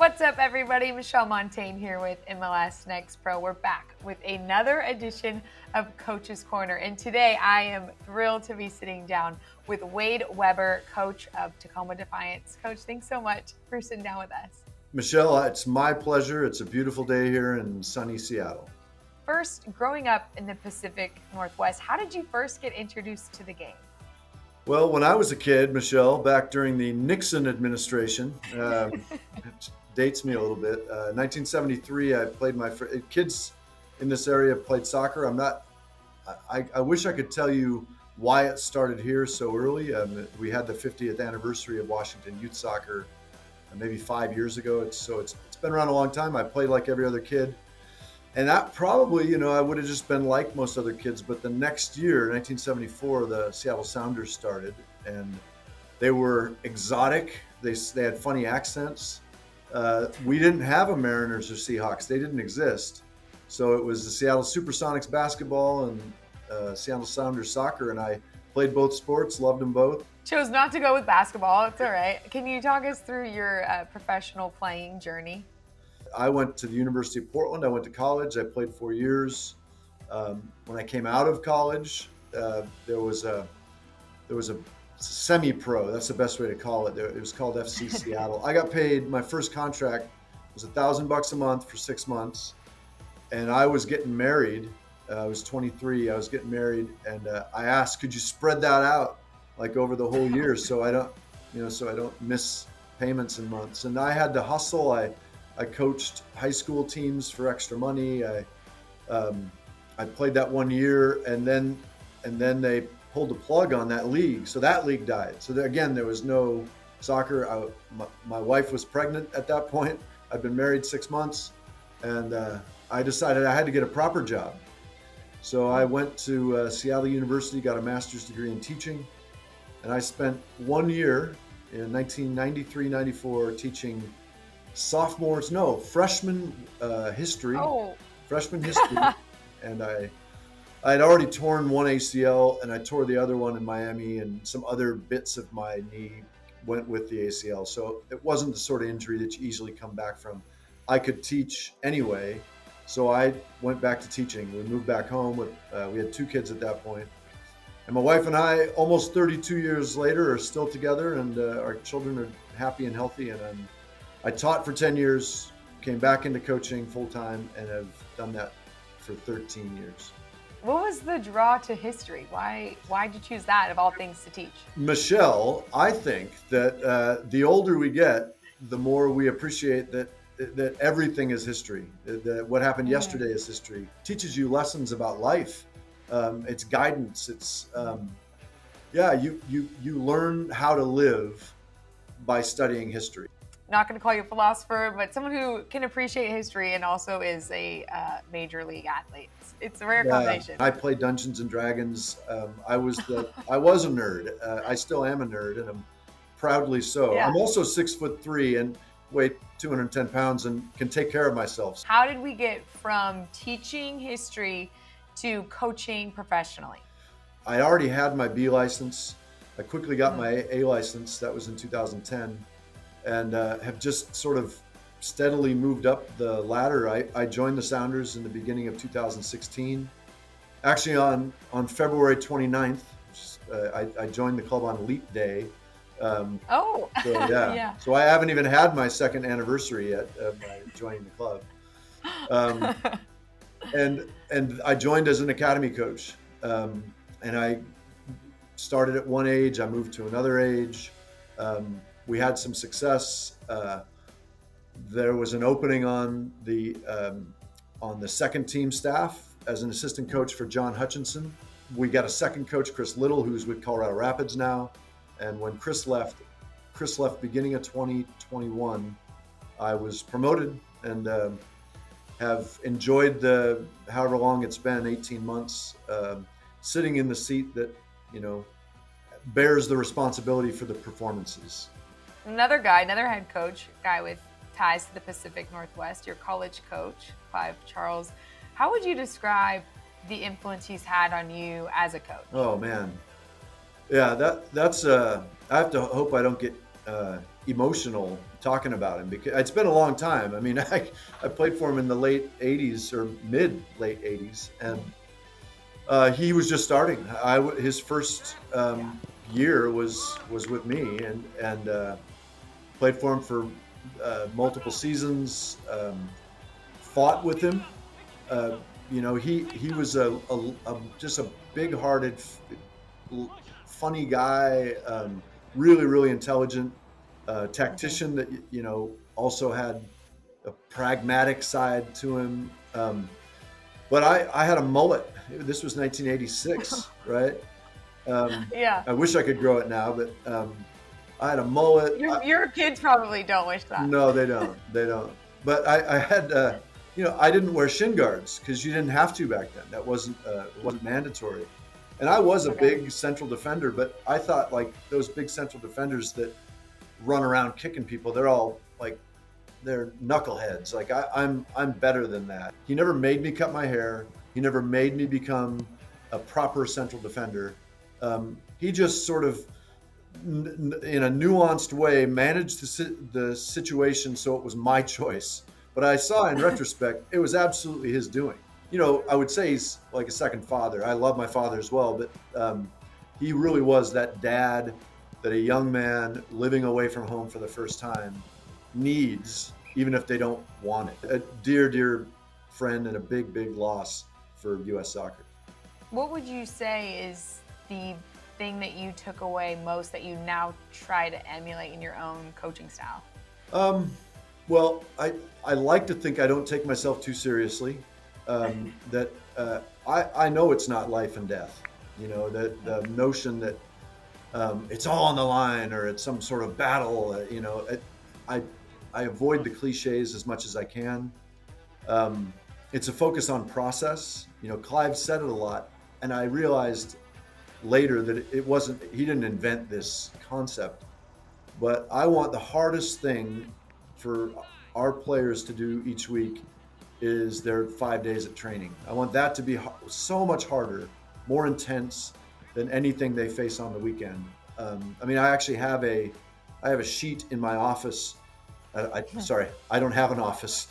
What's up, everybody? Michelle Montaigne here with MLS NEXT Pro. We're back with another edition of Coach's Corner. And today I am thrilled to be sitting down with Wade Weber, coach of Tacoma Defiance. Coach, thanks so much for sitting down with us. Michelle, it's my pleasure. It's a beautiful day here in sunny Seattle. First, growing up in the Pacific Northwest, how did you first get introduced to the game? Well, when I was a kid, Michelle, back during the Nixon administration, it dates me a little bit. 1973, I played kids in this area played soccer. I wish I could tell you why it started here so early. We had the 50th anniversary of Washington youth soccer maybe 5 years ago. It's been around a long time. I played like every other kid. And that probably, I would have just been like most other kids. But the next year, 1974, the Seattle Sounders started, and they were exotic. They had funny accents. We didn't have a Mariners or Seahawks. They didn't exist. So it was the Seattle Supersonics basketball and Seattle Sounders soccer, and I played both sports, loved them both. Chose not to go with basketball. It's all right. Can you talk us through your professional playing journey? I went to the University of Portland. I went to college. I played 4 years. When I came out of college, there was a semi-pro. That's the best way to call it. It was called FC Seattle. I got paid. My first contract was $1,000 a month for 6 months, and I was getting married. I was 23. I was getting married, and I asked, "Could you spread that out like over the whole year, so I don't miss payments in months?" And I had to hustle. I coached high school teams for extra money. I played that 1 year, and then they pulled the plug on that league. So that league died. So again, there was no soccer. My wife was pregnant at that point. I'd been married 6 months, and I decided I had to get a proper job. So I went to Seattle University, got a master's degree in teaching, and I spent 1 year in 1993-94 teaching freshman history. Freshman history. And I had already torn one ACL, and I tore the other one in Miami, and some other bits of my knee went with the ACL. So it wasn't the sort of injury that you easily come back from. I could teach anyway, so I went back to teaching. We moved back home. We had 2 kids at that point. And my wife and I, almost 32 years later, are still together, and our children are happy and healthy. And I taught for 10 years, came back into coaching full-time, and have done that for 13 years. What was the draw to history? Why did you choose that of all things to teach? Michelle, I think that the older we get, the more we appreciate that everything is history. That what happened yesterday is history. It teaches you lessons about life. It's guidance. It's you learn how to live by studying history. Not going to call you a philosopher, but someone who can appreciate history and also is a major league athlete. It's a rare combination. I played Dungeons and Dragons. I was a nerd. I still am a nerd, and I'm proudly so. Yeah. I'm also 6'3" and weigh 210 pounds and can take care of myself. How did we get from teaching history to coaching professionally? I already had my B license. I quickly got my A license. That was in 2010. And have just sort of steadily moved up the ladder. I joined the Sounders in the beginning of 2016. Actually, on February 29th, I joined the club on Leap Day. So, yeah. So I haven't even had my second anniversary yet of joining the club. And I joined as an academy coach. And I started at one age. I moved to another age. We had some success. There was an opening on the second team staff as an assistant coach for John Hutchinson. We got a second coach, Chris Little, who's with Colorado Rapids now. And when Chris left beginning of 2021, I was promoted and have enjoyed the however long it's been, 18 months, sitting in the seat that bears the responsibility for the performances. Another head coach, guy with ties to the Pacific Northwest, your college coach, Clive Charles. How would you describe the influence he's had on you as a coach? Oh man, yeah, that's I have to hope I don't get emotional talking about him because it's been a long time. I mean, I played for him in the late 80s or late 80s, and he was just starting. His first year was with me, and played for him for multiple seasons. Fought with him. He was just a big-hearted, funny guy. Really, really intelligent tactician that also had a pragmatic side to him. But I had a mullet. This was 1986, right? I wish I could grow it now, but I had a mullet. Your kids probably don't wish that. No, they don't. They don't. But I had, I didn't wear shin guards because you didn't have to back then. That wasn't mandatory. And I was a big central defender, but I thought like those big central defenders that run around kicking people, they're all like, they're knuckleheads. Like I'm better than that. He never made me cut my hair. He never made me become a proper central defender. He just sort of, in a nuanced way, managed the situation so it was my choice. But I saw in retrospect, it was absolutely his doing. I would say he's like a second father. I love my father as well, but he really was that dad that a young man living away from home for the first time needs, even if they don't want it. A dear, dear friend and a big, big loss for U.S. soccer. What would you say is the thing that you took away most that you now try to emulate in your own coaching style? Well, I like to think I don't take myself too seriously. That I know it's not life and death. That the notion that it's all on the line or it's some sort of battle. I avoid the cliches as much as I can. It's a focus on process. Clive said it a lot, and I realized later that it wasn't. He didn't invent this concept, but I want the hardest thing for our players to do each week is their 5 days of training. I want that to be so much harder, more intense than anything they face on the weekend. I actually have a sheet in my office. Sorry, I don't have an office.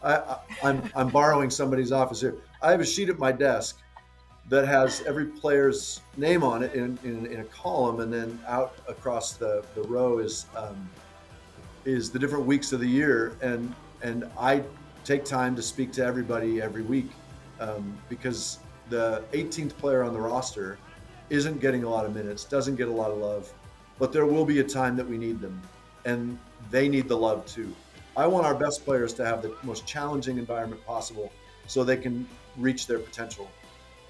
I'm borrowing somebody's office here. I have a sheet at my desk that has every player's name on it in a column, and then out across the row is the different weeks of the year, and I take time to speak to everybody every week because the 18th player on the roster isn't getting a lot of minutes, doesn't get a lot of love, but there will be a time that we need them, and they need the love too. I want our best players to have the most challenging environment possible so they can reach their potential.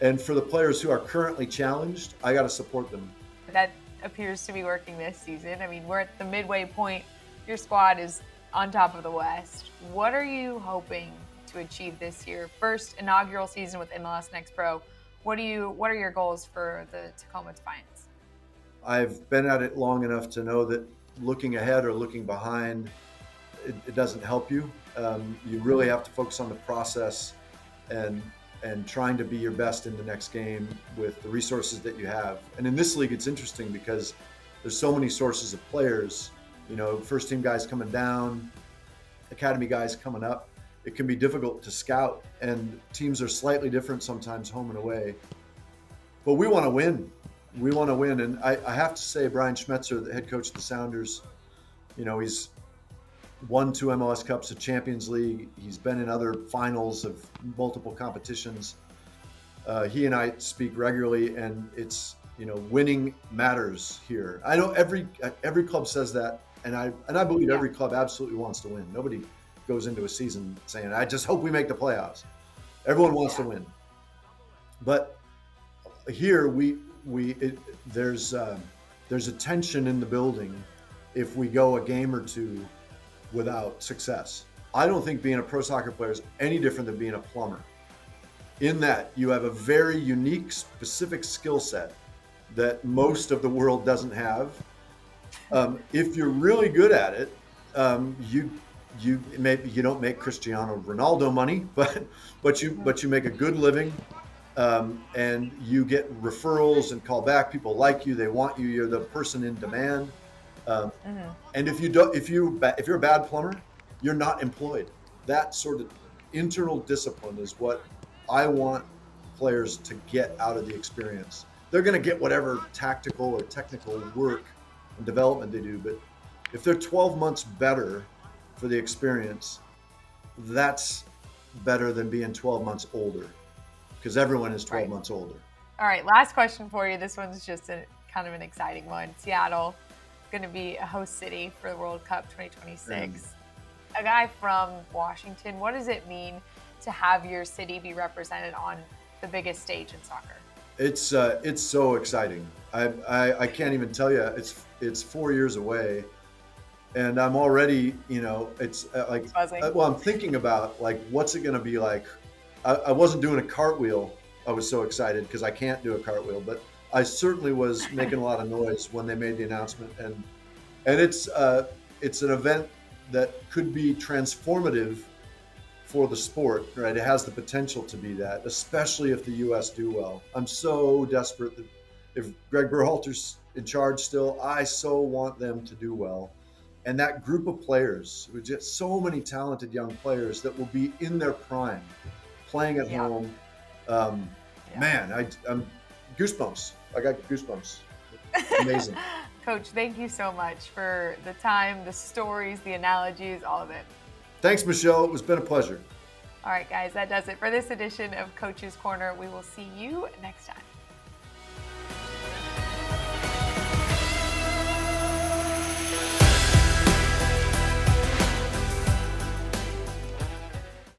And for the players who are currently challenged, I got to support them. That appears to be working this season. We're at the midway point. Your squad is on top of the West. What are you hoping to achieve this year? First inaugural season with MLS NEXT Pro. What are your goals for the Tacoma Defiance? I've been at it long enough to know that looking ahead or looking behind, it doesn't help you. You really have to focus on the process and trying to be your best in the next game with the resources that you have. And in this league, it's interesting because there's so many sources of players. First team guys coming down, academy guys coming up. It can be difficult to scout, and teams are slightly different sometimes, home and away. But we want to win. We want to win. And I have to say, Brian Schmetzer, the head coach of the Sounders, he's won 2 MLS Cups, a Champions League. He's been in other finals of multiple competitions. He and I speak regularly, and it's, winning matters here. I know every club says that, and I believe every club absolutely wants to win. Nobody goes into a season saying, I just hope we make the playoffs. Everyone wants to win. But here there's a tension in the building if we go a game or two without success. I don't think being a pro soccer player is any different than being a plumber. In that you have a very unique, specific skill set that most of the world doesn't have. If you're really good at it, maybe you don't make Cristiano Ronaldo money, but you make a good living, and you get referrals and call back. People like you, they want you. You're the person in demand. Um, Hmm. and if you're a bad plumber, you're not employed. That sort of internal discipline is what I want players to get out of the experience. They're going to get whatever tactical or technical work and development they do, but if they're 12 months better for the experience, that's better than being 12 months older, because everyone is 12 Right. months older. All right, last question for you. This one's just a kind of an exciting one. Seattle is going to be a host city for the World Cup 2026. A guy from Washington, what does it mean to have your city be represented on the biggest stage in soccer? It's so exciting. I can't even tell you. It's 4 years away, and I'm already, it's like, Buzzing. well, I'm thinking about like, what's it going to be like? I wasn't doing a cartwheel. I was so excited because I can't do a cartwheel, but I certainly was making a lot of noise when they made the announcement, and it's an event that could be transformative for the sport, right? It has the potential to be that, especially if the U.S. do well. I'm so desperate that if Greg Berhalter's in charge still, I so want them to do well. And that group of players, with just so many talented young players that will be in their prime, playing at Yeah. home. Yeah. Man, I'm goosebumps. I got goosebumps. Amazing. Coach, thank you so much for the time, the stories, the analogies, all of it. Thanks, Michelle. It was been a pleasure. All right, guys, that does it for this edition of Coach's Corner. We will see you next time.